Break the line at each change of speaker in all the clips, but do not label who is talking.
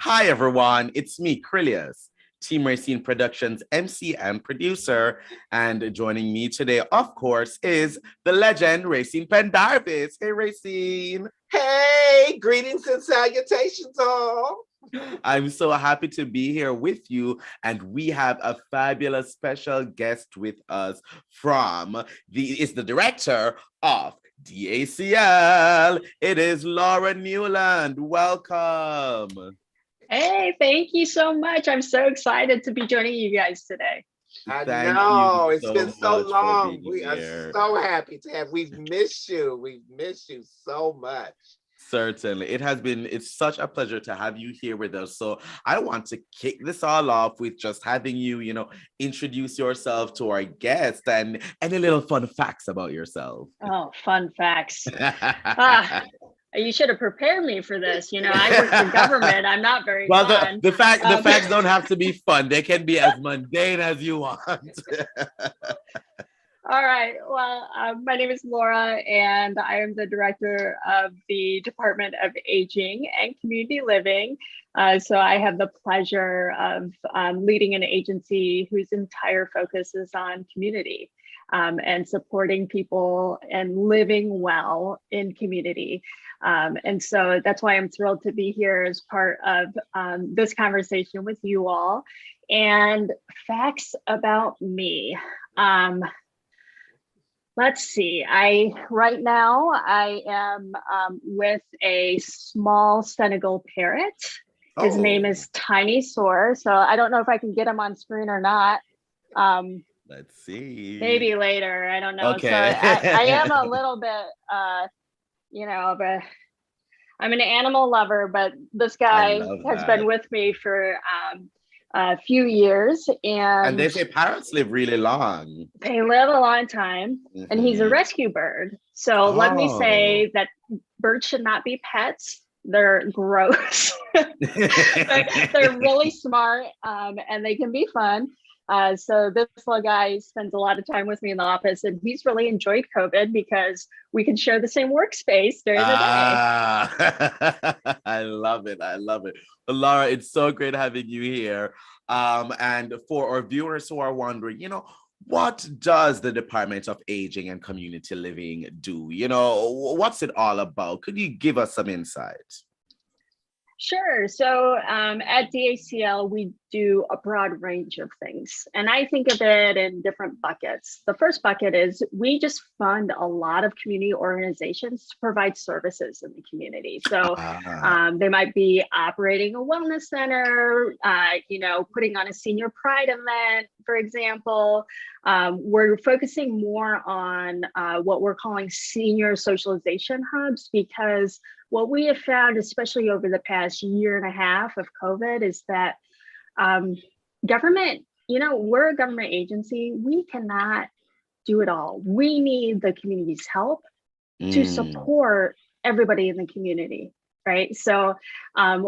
Hi, everyone. It's me, Krylios, Team Rayceen Productions MC and producer. And joining me today, of course, is the legend, Rayceen Pendarvis. Hey, Rayceen.
Hey, greetings and salutations all.
I'm so happy to be here with you. And we have a fabulous special guest with us is the director of DACL. It is Laura Newland. Welcome.
Hey, thank you so much. I'm so excited to be joining you guys today.
I
Thank
know
you
it's been so
much for
long.
being
We are
here.
so happy to have. We've missed you. We've missed you so much.
Certainly. It's such a pleasure to have you here with us. So I want to kick this all off with just having you, introduce yourself to our guest and any little fun facts about yourself.
Oh, fun facts. You should have prepared me for this. I work for government. I'm not very
Well,
fun.
the facts don't have to be fun. They can be as mundane as you want.
All right. Well, my name is Laura, and I am the director of the Department of Aging and Community Living. So I have the pleasure of leading an agency whose entire focus is on community and supporting people and living well in community. And so that's why I'm thrilled to be here as part of this conversation with you all. And facts about me. Let's see. Right now I am with a small Senegal parrot. His name is Tiny Soar. So I don't know if I can get him on screen or not.
Let's see.
Maybe later. I don't know.
Okay.
So I am a little bit, I'm an animal lover, but this guy has been with me for a few years, and
they say parrots live really long.
They live a long time, and he's a rescue bird. So let me say that birds should not be pets. They're gross. They're really smart, and they can be fun. So this little guy spends a lot of time with me in the office, and he's really enjoyed COVID because we can share the same workspace during the day.
I love it. Well, Laura, it's so great having you here. And for our viewers who are wondering, what does the Department of Aging and Community Living do? What's it all about? Could you give us some insight?
Sure. So at DACL, we do a broad range of things. And I think of it in different buckets. The first bucket is we just fund a lot of community organizations to provide services in the community. So they might be operating a wellness center, putting on a senior pride event, for example. We're focusing more on what we're calling senior socialization hubs, because what we have found, especially over the past year and a half of COVID, is that government, we're a government agency. We cannot do it all. We need the community's help to support everybody in the community, right? So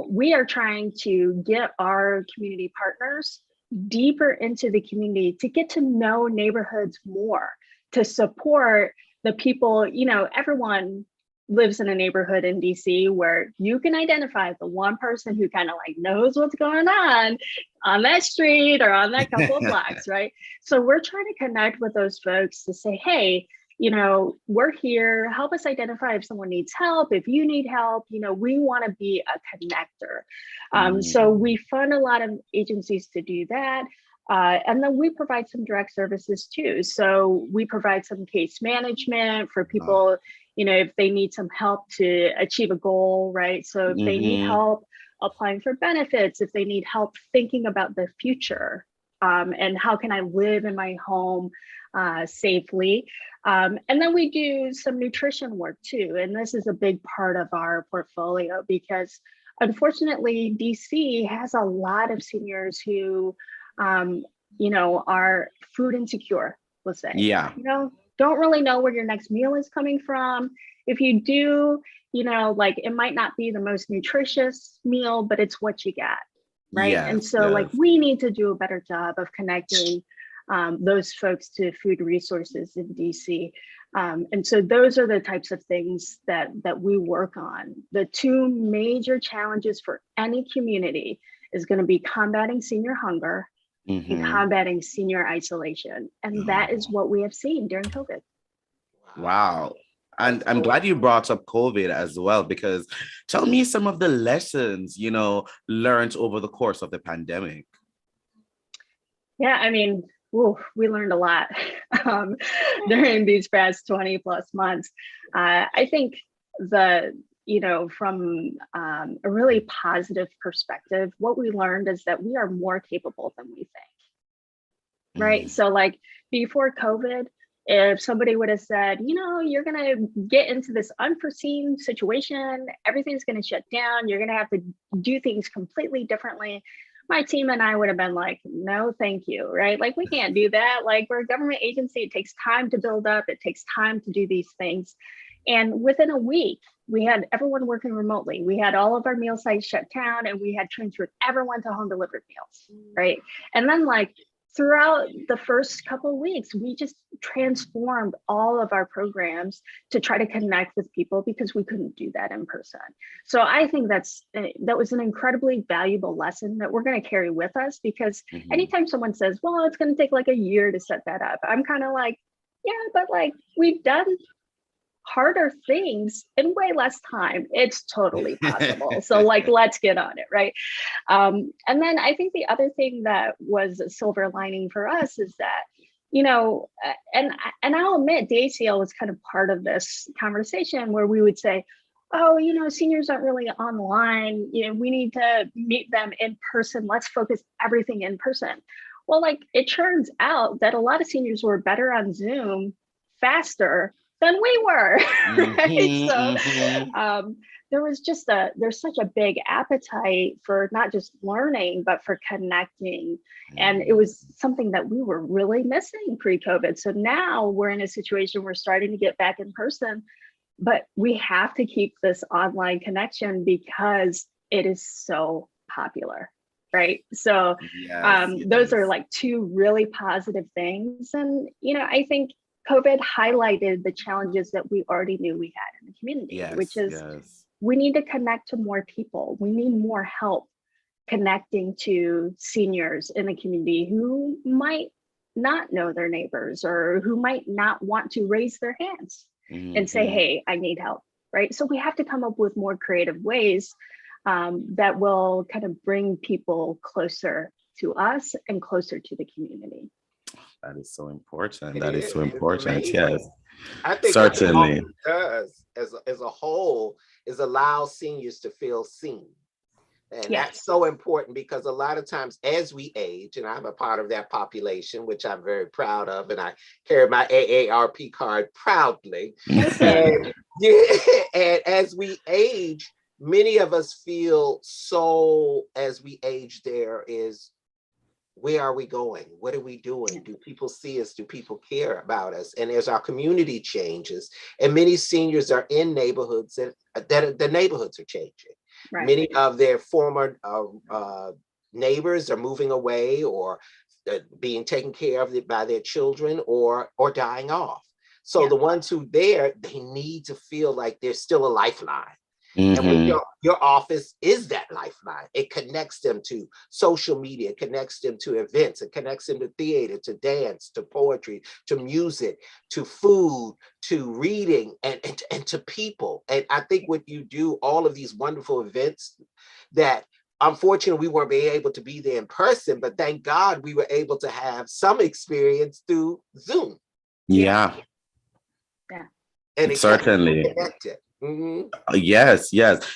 we are trying to get our community partners deeper into the community to get to know neighborhoods more, to support the people, everyone lives in a neighborhood in DC where you can identify the one person who kind of knows what's going on that street or on that couple of blocks, right? So we're trying to connect with those folks to say, hey, we're here, help us identify if someone needs help. If you need help, we want to be a connector. So we fund a lot of agencies to do that. And then we provide some direct services too. So we provide some case management for people, if they need some help to achieve a goal, right? So if they need help applying for benefits, if they need help thinking about the future, and how can I live in my home safely. And then we do some nutrition work too. And this is a big part of our portfolio because unfortunately, DC has a lot of seniors who, are food insecure, let's say.
Yeah.
Don't really know where your next meal is coming from. If you do, it might not be the most nutritious meal, but it's what you got, right?
Yes,
and so we need to do a better job of connecting those folks to food resources in DC. And so those are the types of things that we work on. The two major challenges for any community is going to be combating senior hunger and combating senior isolation. And that is what we have seen during COVID.
Wow. And I'm glad you brought up COVID as well, because tell me some of the lessons, learned over the course of the pandemic.
Yeah, I mean, we learned a lot during these past 20 plus months. I think from a really positive perspective, what we learned is that we are more capable than we think, right? So like before COVID, if somebody would have said, you're going to get into this unforeseen situation, everything's going to shut down, you're going to have to do things completely differently, my team and I would have been like, no, thank you, right? Like, we can't do that. Like, we're a government agency. It takes time to build up. It takes time to do these things. And within a week, we had everyone working remotely. We had all of our meal sites shut down, and we had transferred everyone to home delivered meals, right? And then throughout the first couple of weeks, we just transformed all of our programs to try to connect with people because we couldn't do that in person. So I think that was an incredibly valuable lesson that we're going to carry with us, because anytime someone says, well, it's going to take like a year to set that up, I'm kind of like, yeah, but we've done harder things in way less time. It's totally possible. So let's get on it, right? And then I think the other thing that was a silver lining for us is that, and I'll admit DACL was kind of part of this conversation where we would say, oh, seniors aren't really online. We need to meet them in person. Let's focus everything in person. Well, it turns out that a lot of seniors were better on Zoom faster than we were, right? So there's such a big appetite for not just learning, but for connecting. And it was something that we were really missing pre-COVID. So now we're in a situation where we're starting to get back in person, but we have to keep this online connection because it is so popular, right? So those are two really positive things. And, I think COVID highlighted the challenges that we already knew we had in the community, which is we need to connect to more people. We need more help connecting to seniors in the community who might not know their neighbors or who might not want to raise their hands and say, hey, I need help, right? So we have to come up with more creative ways that will kind of bring people closer to us and closer to the community.
That is so important. That is so important. Yes,
I think
certainly
what it does as a whole is allow seniors to feel seen. And that's so important, because a lot of times as we age, and I'm a part of that population, which I'm very proud of, and I carry my AARP card proudly. and as we age, many of us feel as we age, there is, where are we going? What are we doing? Do people see us? Do people care about us? And as our community changes, and many seniors are in neighborhoods that the neighborhoods are changing. Right. Many of their former neighbors are moving away or being taken care of by their children or dying off. So the ones who they need to feel like there's still a lifeline. And when your office is that lifeline, it connects them to social media, it connects them to events, it connects them to theater, to dance, to poetry, to music, to food, to reading, and to people. And I think when you do all of these wonderful events that unfortunately we weren't able to be there in person, but thank God we were able to have some experience through Zoom.
Yeah.
And it
certainly
connected.
Yes.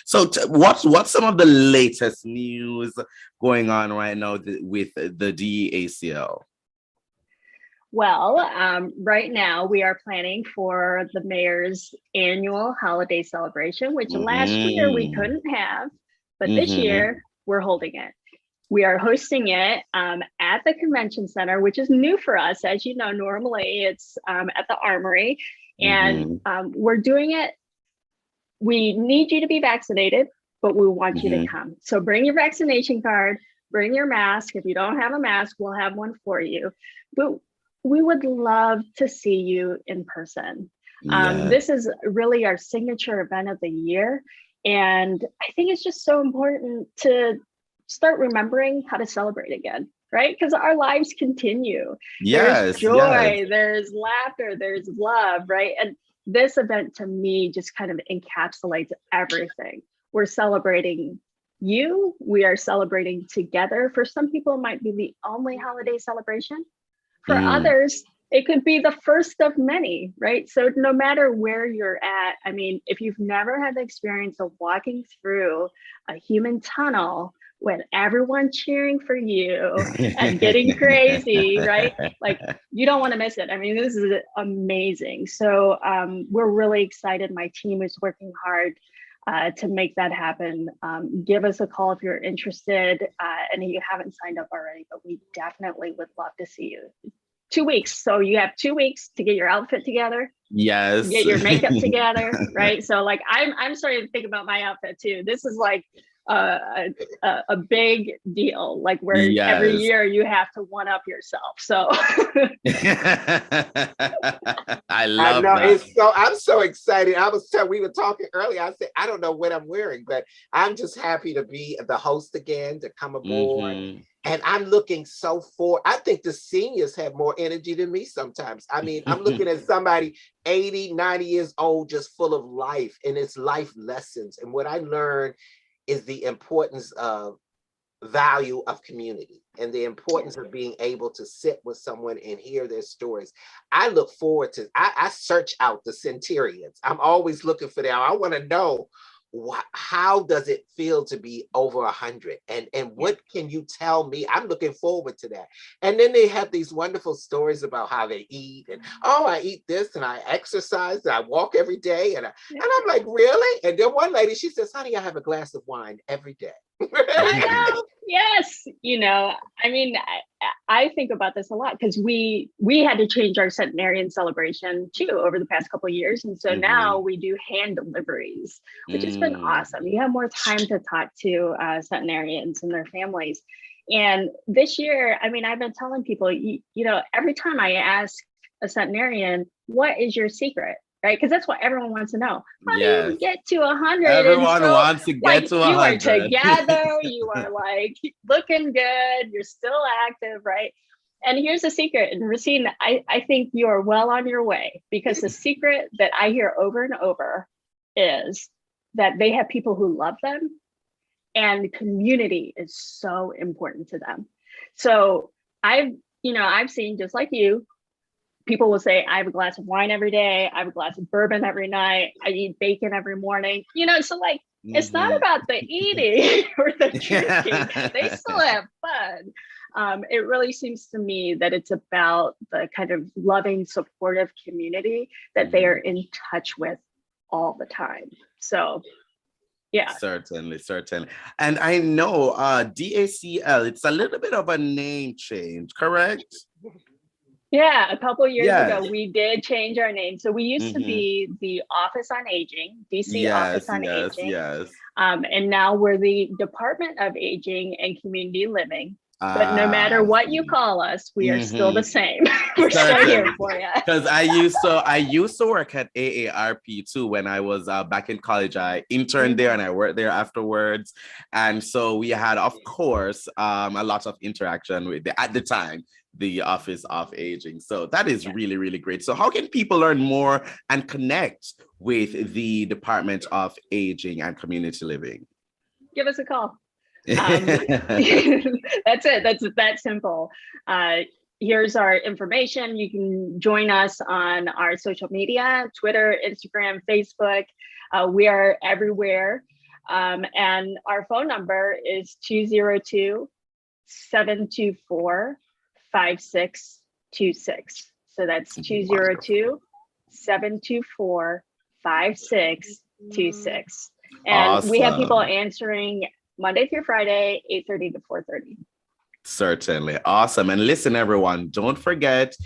So what's some of the latest news going on right now with the DACL?
Well, right now we are planning for the mayor's annual holiday celebration, which last year we couldn't have, but this year we're holding it. We are hosting it at the convention center, which is new for us. As you know, normally it's at the Armory, and we're doing it. We need you to be vaccinated, but we want you to come. So bring your vaccination card. bring your mask. If you don't have a mask, we'll have one for you. But we would love to see you in person. This is really our signature event of the year. And I think it's just so important to start remembering how to celebrate again, right? Because our lives continue. There's joy, there's laughter, there's love, right? And this event to me just kind of encapsulates everything. We're celebrating you, we are celebrating together. For some people, it might be the only holiday celebration. For others, it could be the first of many, right? So no matter where you're at, I mean, if you've never had the experience of walking through a human tunnel with everyone cheering for you and getting crazy, right? Like, you don't want to miss it. I mean, this is amazing. So we're really excited. My team is working hard to make that happen. Give us a call if you're interested, and you haven't signed up already, but we definitely would love to see you. 2 weeks. So you have 2 weeks to get your outfit together.
Yes.
Get your makeup together, right? So like, I'm starting to think about my outfit too. This is like a big deal, like where every year you have to one up yourself. So
I love
know,
that.
I'm so excited. We were talking earlier. I said, I don't know what I'm wearing, but I'm just happy to be the host again, to come aboard. And I'm looking so forward. I think the seniors have more energy than me sometimes. I mean, I'm looking at somebody 80, 90 years old, just full of life, and it's life lessons. And what I learned is the importance of value of community and the importance of being able to sit with someone and hear their stories. I look forward to, I search out the centurions. I'm always looking for them. I want to know, how does it feel to be over 100? And what can you tell me? I'm looking forward to that. And then they have these wonderful stories about how they eat, and I eat this and I exercise and I walk every day. And I'm like, really? And then one lady, she says, honey, I have a glass of wine every day.
I know. Yes. You know, I mean, I think about this a lot because we had to change our centenarian celebration too over the past couple of years. And so now we do hand deliveries, which has been awesome. You have more time to talk to centenarians and their families. And this year, I mean, I've been telling people, you know, every time I ask a centenarian, what is your secret? Right? Because that's what everyone wants to know. How do you get to 100?
Everyone wants to get to 100.
You are together, you are like looking good, you're still active, right? And here's the secret. And Rayceen, I think you are well on your way, because the secret that I hear over and over is that they have people who love them, and community is so important to them. So I've seen, just like you, people will say, I have a glass of wine every day. I have a glass of bourbon every night. I eat bacon every morning. You know, so like, it's not about the eating or the drinking. They still have fun. It really seems to me that it's about the kind of loving, supportive community that they are in touch with all the time. So yeah.
Certainly. And I know DACL, it's a little bit of a name change, correct?
Yeah, a couple of years ago, we did change our name. So we used to be the Office on Aging, DC Office on Aging. And now we're the Department of Aging and Community Living. But no matter what you call us, we are still the same. We're still here for you.
Because I used to work at AARP too when I was back in college. I interned there and I worked there afterwards. And so we had, of course, a lot of interaction with at the time, the Office of Aging. So that is really, really great. So how can people learn more and connect with the Department of Aging and Community Living?
Give us a call. That's it. That's that simple. Here's our information. You can join us on our social media, Twitter, Instagram, Facebook. We are everywhere. And our phone number is 202-724-5626. So that's 202-724-5626. And we have people answering Monday through Friday, 8:30 to 4:30.
Certainly. Awesome. And listen, everyone, don't forget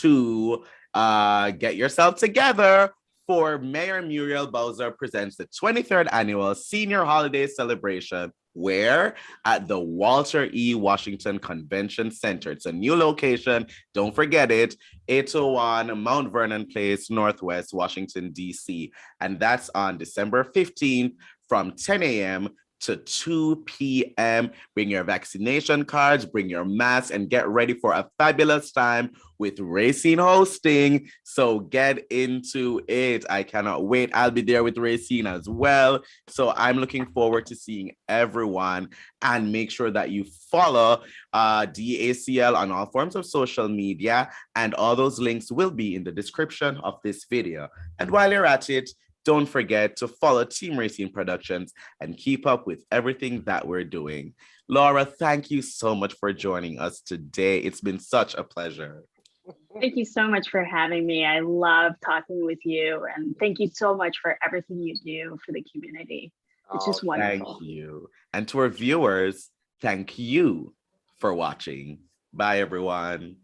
to get yourself together for Mayor Muriel Bowser presents the 23rd annual Senior Holiday Celebration Where? At the Walter E. Washington Convention Center. It's a new location. Don't forget it. 801 Mount Vernon Place, Northwest Washington, D.C. And that's on December 15th from 10 a.m. to 2 p.m. Bring your vaccination cards, bring your mask, and get ready for a fabulous time with Rayceen hosting. So get into it. I cannot wait. I'll be there with Rayceen as well. So I'm looking forward to seeing everyone, and make sure that you follow DACL on all forms of social media, and all those links will be in the description of this video. And while you're at it, don't forget to follow Team Rayceen Productions and keep up with everything that we're doing. Laura, thank you so much for joining us today. It's been such a pleasure.
Thank you so much for having me. I love talking with you, and thank you so much for everything you do for the community. It's just wonderful.
Thank you. And to our viewers, thank you for watching. Bye, everyone.